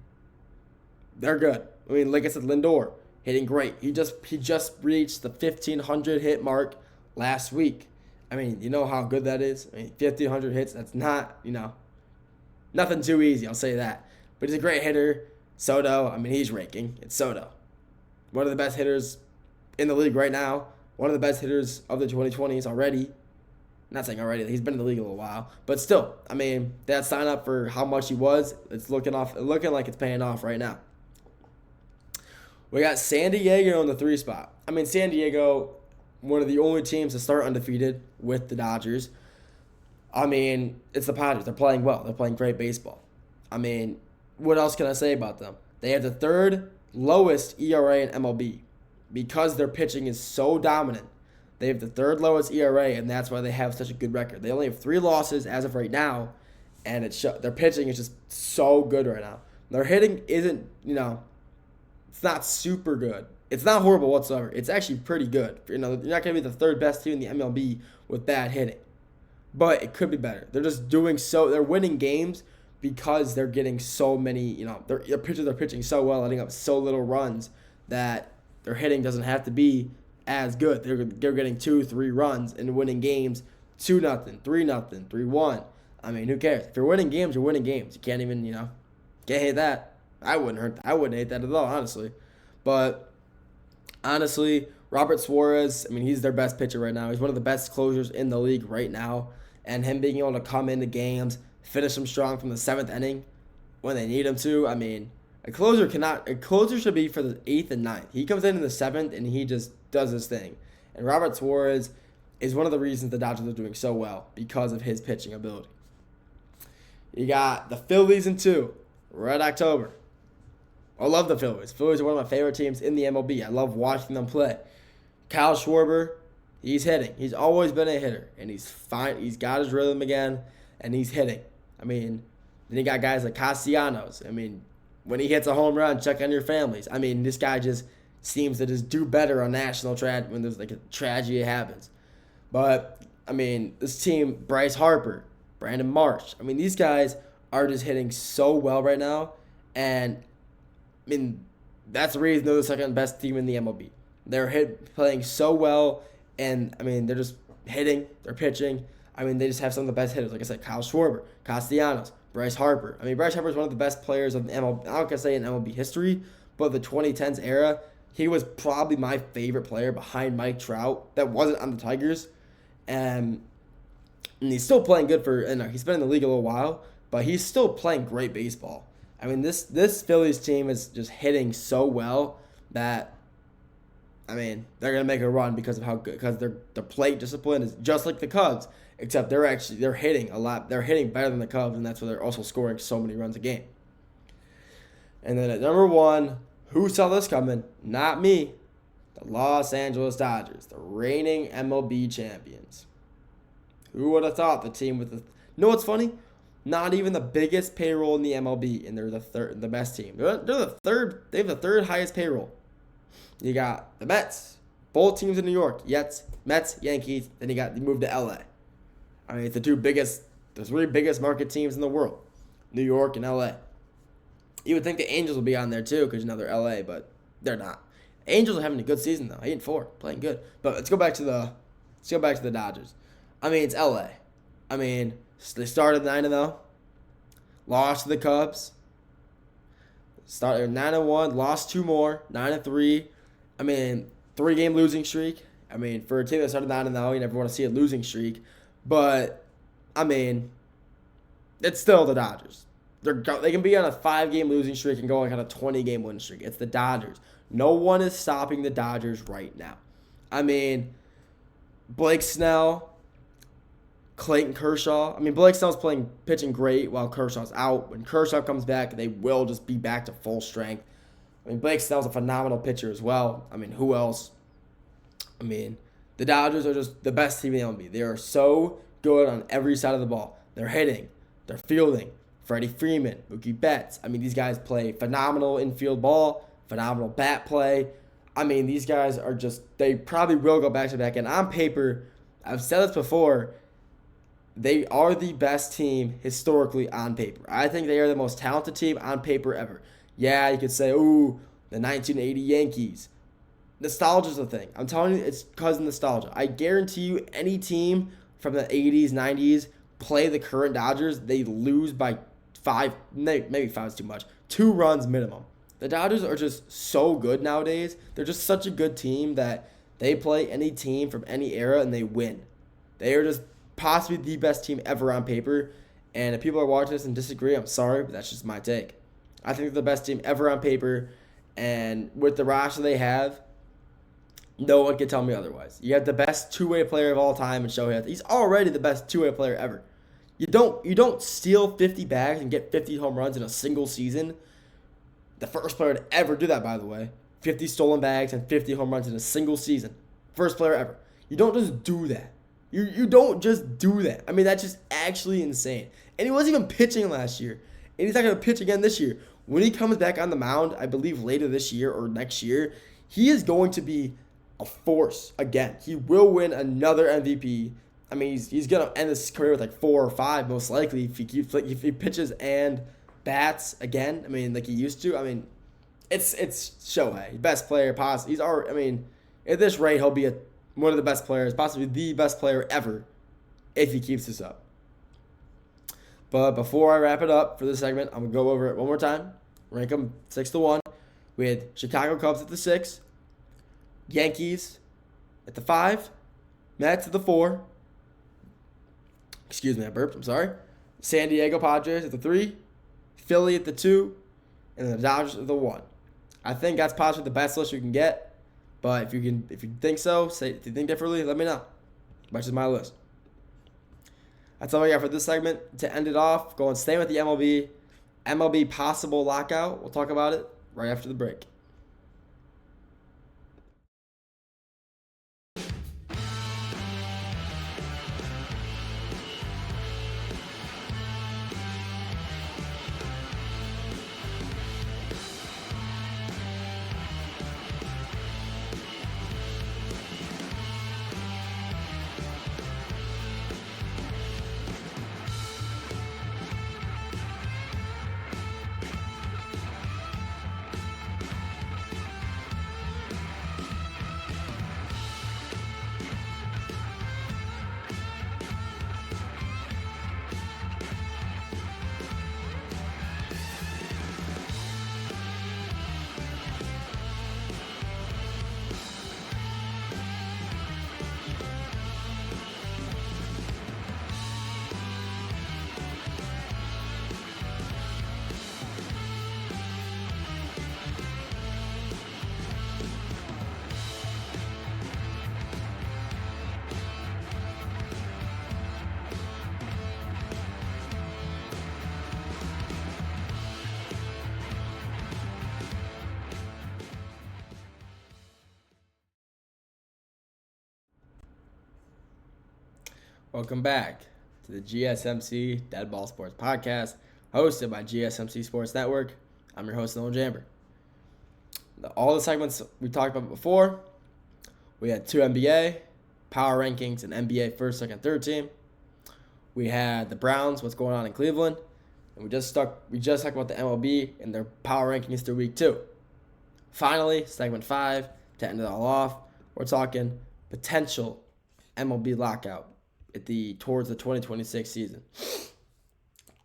they're good. I mean, like I said, Lindor hitting great. He just reached the 1,500 hit mark last week. I mean, you know how good that is? I mean, 1,500 hits, that's not, nothing too easy, I'll say that. But he's a great hitter. Soto, I mean, he's raking. It's Soto. One of the best hitters in the league right now. One of the best hitters of the 2020s already. Not saying already, he's been in the league a little while. But still, I mean, that sign up for how much he was, it's looking like it's paying off right now. We got San Diego in the 3 spot. I mean, San Diego, one of the only teams to start undefeated with the Dodgers. I mean, it's the Padres. They're playing well. They're playing great baseball. I mean, what else can I say about them? They have the 3rd lowest ERA in MLB because their pitching is so dominant. They have the 3rd lowest ERA, and that's why they have such a good record. They only have 3 losses as of right now, and their pitching is just so good right now. Their hitting isn't, it's not super good. It's not horrible whatsoever. It's actually pretty good. You're not going to be the 3rd best team in the MLB with bad hitting. But it could be better. They're just they're winning games because they're getting so many, they're pitching so well, letting up so little runs that their hitting doesn't have to be as good. They're getting 2-3 runs and winning games 2-0, 3-0, 3-1. I mean, who cares? If you're winning games, you're winning games. You can't even, can't hate that. I wouldn't hate that at all, honestly. But honestly, Robert Suarez, I mean, he's their best pitcher right now. He's one of the best closers in the league right now. And him being able to come into games, finish them strong from the 7th inning when they need him to. I mean, a closer should be for the 8th and 9th. He comes in the 7th and he just does his thing. And Robert Suarez is one of the reasons the Dodgers are doing so well because of his pitching ability. You got the Phillies in 2, Red October. I love the Phillies. Phillies are one of my favorite teams in the MLB. I love watching them play. Kyle Schwarber, he's hitting. He's always been a hitter, and he's fine. He's got his rhythm again, and he's hitting. I mean, then you got guys like Castellanos. I mean, when he hits a home run, check on your families. I mean, this guy just seems to just do better on national when there's like a tragedy happens. But, I mean, this team, Bryce Harper, Brandon Marsh, I mean, these guys are just hitting so well right now, and I mean, that's the reason they're the 2nd best team in the MLB. They're playing so well, and, I mean, they're just hitting, they're pitching. I mean, they just have some of the best hitters. Like I said, Kyle Schwarber, Castellanos, Bryce Harper. I mean, Bryce Harper is one of the best players of the MLB. I'm not going to say in MLB history, but the 2010s era, he was probably my favorite player behind Mike Trout that wasn't on the Tigers. And he's still playing good he's been in the league a little while, but he's still playing great baseball. I mean, this Phillies team is just hitting so well that, I mean, they're going to make a run because of how good, because their plate discipline is just like the Cubs, except they're hitting a lot. They're hitting better than the Cubs, and that's why they're also scoring so many runs a game. And then at number 1, who saw this coming? Not me. The Los Angeles Dodgers, the reigning MLB champions. Who would have thought the team with the... You know what's funny? Not even the biggest payroll in the MLB, and they're the best team. They're the 3rd. They have the 3rd highest payroll. You got the Mets, both teams in New York. Mets, Yankees. Then you moved to LA. I mean, it's the 3 biggest market teams in the world, New York and LA. You would think the Angels would be on there too, because they're LA, but they're not. Angels are having a good season though, 8-4, playing good. But let's go back to the Dodgers. I mean, it's LA. I mean, they started 9-0, lost to the Cubs. Started 9-1, lost 2 more, 9-3. I mean, 3-game losing streak. I mean, for a team that started 9-0, you never want to see a losing streak. But, I mean, it's still the Dodgers. They can be on a 5-game losing streak and go on a 20-game win streak. It's the Dodgers. No one is stopping the Dodgers right now. I mean, Blake Snell, Clayton Kershaw. I mean, Blake Snell's pitching great while Kershaw's out. When Kershaw comes back, they will just be back to full strength. I mean, Blake Snell's a phenomenal pitcher as well. I mean, who else? I mean, the Dodgers are just the best team in the MLB. They are so good on every side of the ball. They're hitting. They're fielding. Freddie Freeman, Mookie Betts. I mean, these guys play phenomenal infield ball. phenomenal bat play. I mean, these guys are they probably will go back-to-back. And on paper, I've said this before, they are the best team historically on paper. I think they are the most talented team on paper ever. Yeah, you could say, ooh, the 1980 Yankees. Nostalgia's the thing. I'm telling you, it's because of nostalgia. I guarantee you any team from the 80s, 90s play the current Dodgers, they lose by 5, maybe 5 is too much, 2 runs minimum. The Dodgers are just so good nowadays. They're just such a good team that they play any team from any era and they win. They are just possibly the best team ever on paper. And if people are watching this and disagree, I'm sorry, but that's just my take. I think they're the best team ever on paper. And with the roster they have, no one can tell me otherwise. You have the best two-way player of all time in Shohei. He's already the best two-way player ever. You don't steal 50 bags and get 50 home runs in a single season. The first player to ever do that, by the way. 50 stolen bags and 50 home runs in a single season. First player ever. You don't just do that. You don't just do that. I mean, that's just actually insane. And he wasn't even pitching last year. And he's not going to pitch again this year. When he comes back on the mound, I believe later this year or next year, he is going to be a force again. He will win another MVP. I mean, he's going to end his career with like 4 or 5 most likely if he pitches and bats again. I mean, like he used to. I mean, it's Shohei, best player possible. He's already. I mean, at this rate, he'll be one of the best players, possibly the best player ever, if he keeps this up. But before I wrap it up for this segment, I'm gonna go over it one more time. Rank them 6-1. We had Chicago Cubs at the 6, Yankees at the 5, Mets at the 4. Excuse me, I burped. I'm sorry. San Diego Padres at the 3, Philly at the 2, and the Dodgers at the 1. I think that's possibly the best list you can get. But if you think so, if you think differently, let me know. That's just my list. That's all I got for this segment. To end it off, staying with the MLB. MLB possible lockout. We'll talk about it right after the break. Welcome back to the GSMC Dead Ball Sports Podcast, hosted by GSMC Sports Network. I'm your host, Nolan Jamber. All the segments we talked about before, we had 2 NBA, power rankings, and NBA first, second, third team. We had the Browns, what's going on in Cleveland, and we just talked about the MLB and their power rankings through week 2. Finally, segment 5, to end it all off, we're talking potential MLB lockout towards the 2026 season.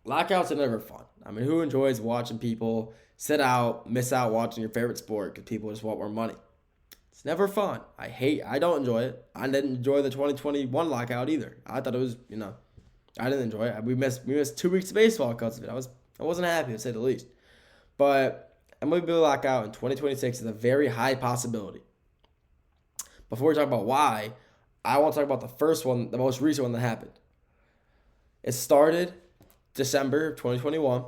Lockouts are never fun. I mean, who enjoys watching people miss out watching your favorite sport because people just want more money? It's never fun. I don't enjoy it. I didn't enjoy the 2021 lockout either. I thought it was, I didn't enjoy it. We missed 2 weeks of baseball because of it. I wasn't happy, to say the least. But MLB lockout in 2026 is a very high possibility. Before we talk about why, I want to talk about the first one, the most recent one that happened. It started December of 2021,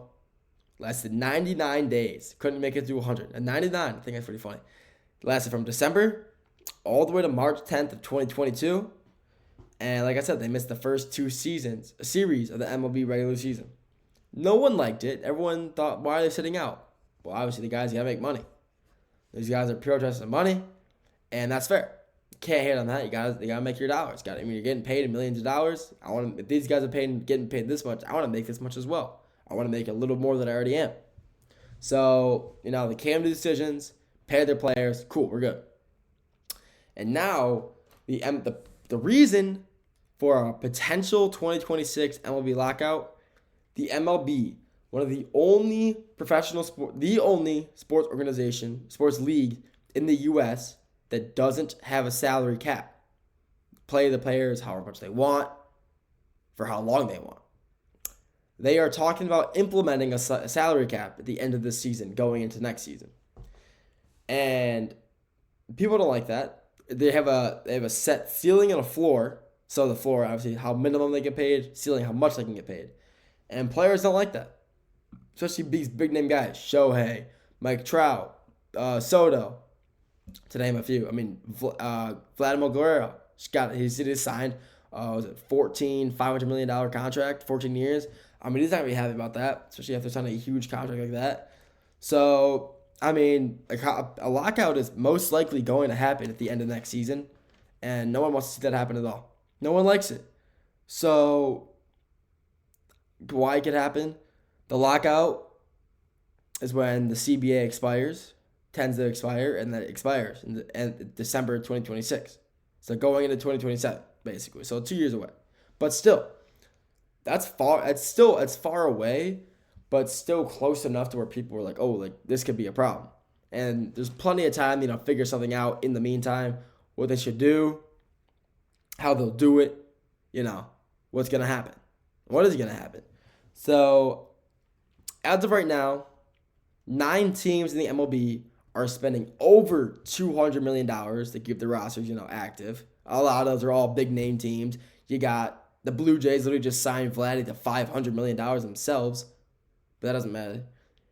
lasted 99 days. Couldn't make it to 100. And 99, I think that's pretty funny. Lasted from December all the way to March 10th of 2022. And like I said, they missed the first 2 series of the MLB regular season. No one liked it. Everyone thought, why are they sitting out? Well, obviously the guys got to make money. These guys are pure interested in money, and that's fair. You can't hate on that. You gotta make your dollars. You're getting paid millions of dollars. If these guys are getting paid this much, I want to make this much as well. I want to make a little more than I already am. So, they came to decisions, paid their players. Cool, we're good. And now, the reason for a potential 2026 MLB lockout, the MLB, one of the only sports organization, sports league in the U.S. that doesn't have a salary cap. Play the players however much they want, for how long they want. They are talking about implementing a salary cap at the end of this season, going into next season. And people don't like that. They have a set ceiling and a floor. So the floor, obviously, how minimum they get paid, ceiling, how much they can get paid. And players don't like that. Especially these big name guys, Shohei, Mike Trout, Soto, to name a few. I mean, Vladimir Guerrero, he's signed, was it $500 million contract, 14 years. I mean, he's not going to be happy about that, especially after signing a huge contract like that. So, I mean, a lockout is most likely going to happen at the end of next season, and no one wants to see that happen at all. No one likes it. So, why it could happen? The lockout is when the CBA tends to expire, and then it expires in December 2026. So going into 2027, basically. So 2 years away. But still, that's far. It's far away, but still close enough to where people were like, oh, like this could be a problem. And there's plenty of time, figure something out in the meantime, what they should do, how they'll do it, what's going to happen. What is going to happen? So, as of right now, 9 teams in the MLB are spending over $200 million to keep their rosters, active. A lot of those are all big name teams. You got the Blue Jays literally just signed Vladdy to $500 million themselves, but that doesn't matter. You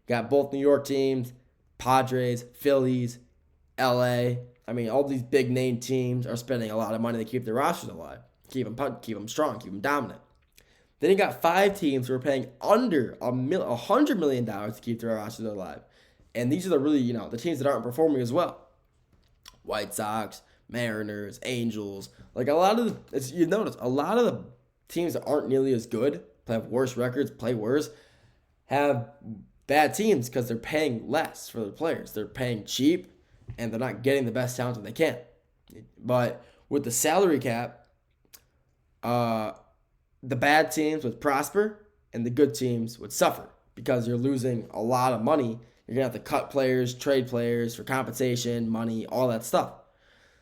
got both New York teams, Padres, Phillies, LA. I mean, all these big name teams are spending a lot of money to keep their rosters alive, keep them strong, keep them dominant. Then you got 5 teams who are paying under $100 million to keep their rosters alive. And these are the really, the teams that aren't performing as well. White Sox, Mariners, Angels. Like a lot of the teams that aren't nearly as good, have worse records, play worse, have bad teams because they're paying less for their players. They're paying cheap, and they're not getting the best talent that they can. But with the salary cap, the bad teams would prosper and the good teams would suffer because you're losing a lot of money. You're going to have to cut players, trade players for compensation, money, all that stuff.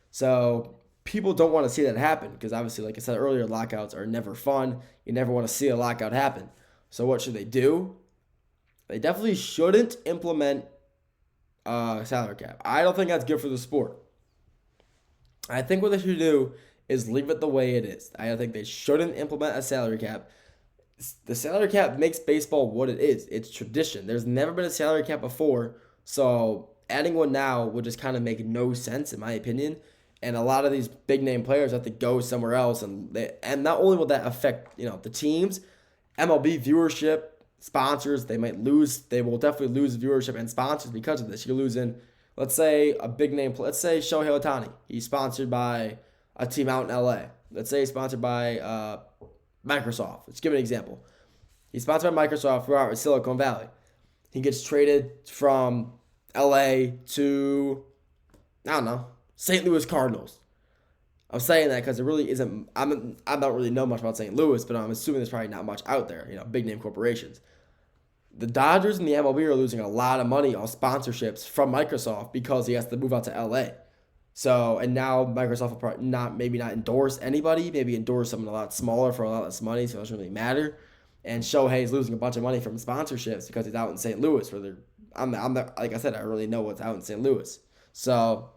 So people don't want to see that happen because obviously, like I said earlier, lockouts are never fun. You never want to see a lockout happen. So what should they do? They definitely shouldn't implement a salary cap. I don't think that's good for the sport. I think what they should do is leave it the way it is. I think they shouldn't implement a salary cap. The salary cap makes baseball what it is. It's tradition. There's never been a salary cap before, so adding one now would just kind of make no sense, in my opinion. And a lot of these big name players have to go somewhere else, and not only will that affect the teams, MLB viewership, sponsors. They will definitely lose viewership and sponsors because of this. You're losing, let's say a big name. Let's say Shohei Ohtani. He's sponsored by a team out in LA. Let's say he's sponsored by Microsoft. Let's give an example. He's sponsored by Microsoft. We're out in Silicon Valley. He gets traded from LA to, I don't know, St. Louis Cardinals. I'm saying that because it really isn't. I don't really know much about St. Louis, but I'm assuming there's probably not much out there. Big name corporations. The Dodgers and the MLB are losing a lot of money on sponsorships from Microsoft because he has to move out to LA. So, and now Microsoft will probably maybe not endorse anybody, maybe endorse someone a lot smaller for a lot less money, so it doesn't really matter. And Shohei's losing a bunch of money from sponsorships because he's out in St. Louis, where I'm not, like I said, I really know what's out in St. Louis. So,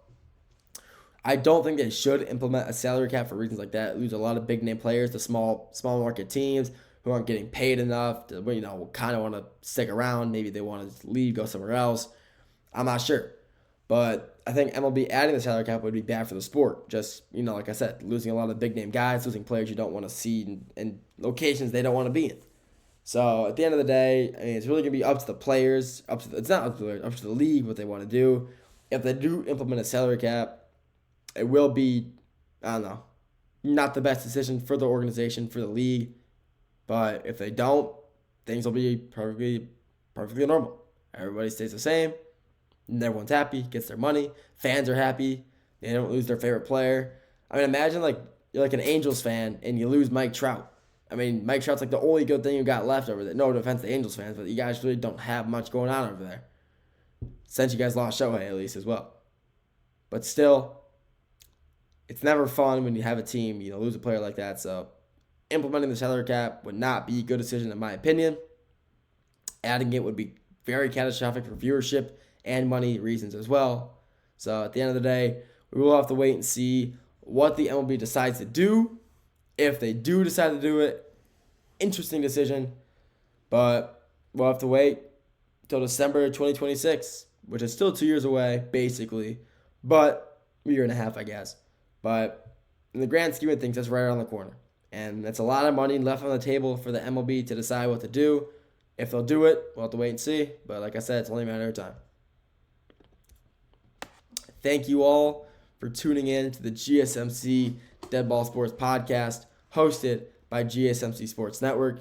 I don't think they should implement a salary cap for reasons like that. Lose a lot of big name players to small market teams who aren't getting paid enough to, kind of want to stick around. Maybe they want to leave, go somewhere else. I'm not sure. But I think MLB adding the salary cap would be bad for the sport. Just, like I said, losing a lot of big name guys, losing players you don't want to see in locations they don't want to be in. So at the end of the day, it's really going to be up to the players. It's not up to the league what they want to do. if they do implement a salary cap, it will be, I don't know, not the best decision for the organization, for the league. But if they don't, things will be perfectly normal. Everybody stays the same. And everyone's happy, gets their money. Fans are happy. They don't lose their favorite player. I mean, imagine like you're like an Angels fan and you lose Mike Trout. I mean, Mike Trout's like the only good thing you got left over there. No offense to Angels fans, but you guys really don't have much going on over there. Since you guys lost Shohei, at least, as well. But still, it's never fun when you have a team, lose a player like that. So implementing the salary cap would not be a good decision in my opinion. Adding it would be very catastrophic for viewership and money reasons as well. So at the end of the day, we will have to wait and see what the MLB decides to do. If they do decide to do it, interesting decision. But we'll have to wait until December 2026, which is still 2 years away, basically. But a year and a half, I guess. But in the grand scheme of things, that's right around the corner. And that's a lot of money left on the table for the MLB to decide what to do. If they'll do it, we'll have to wait and see. But like I said, it's only a matter of time. Thank you all for tuning in to the GSMC Dead Ball Sports Podcast, hosted by GSMC Sports Network.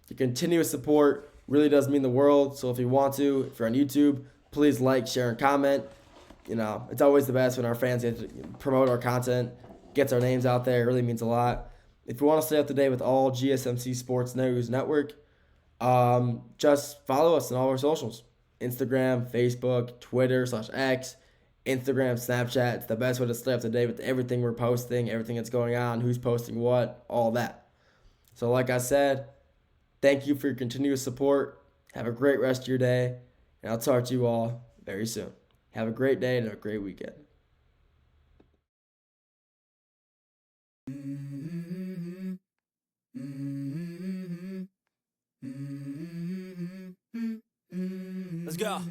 Your continuous support really does mean the world. So if you want to, if you're on YouTube, please like, share, and comment. It's always the best when our fans get to promote our content, gets our names out there. It really means a lot. If you want to stay up to date with all GSMC Sports News Network, just follow us on all our socials. Instagram, Facebook, Twitter /X, Instagram, Snapchat. It's the best way to stay up to date with everything we're posting, everything that's going on, who's posting what, all that. So like I said, thank you for your continuous support. Have a great rest of your day, and I'll talk to you all very soon. Have a great day and a great weekend. Let's go.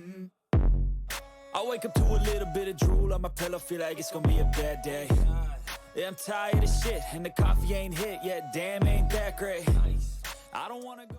I wake up to a little bit of drool on my pillow, feel like it's gonna be a bad day. Yeah, I'm tired of shit, and the coffee ain't hit yet, damn, ain't that great. I don't wanna go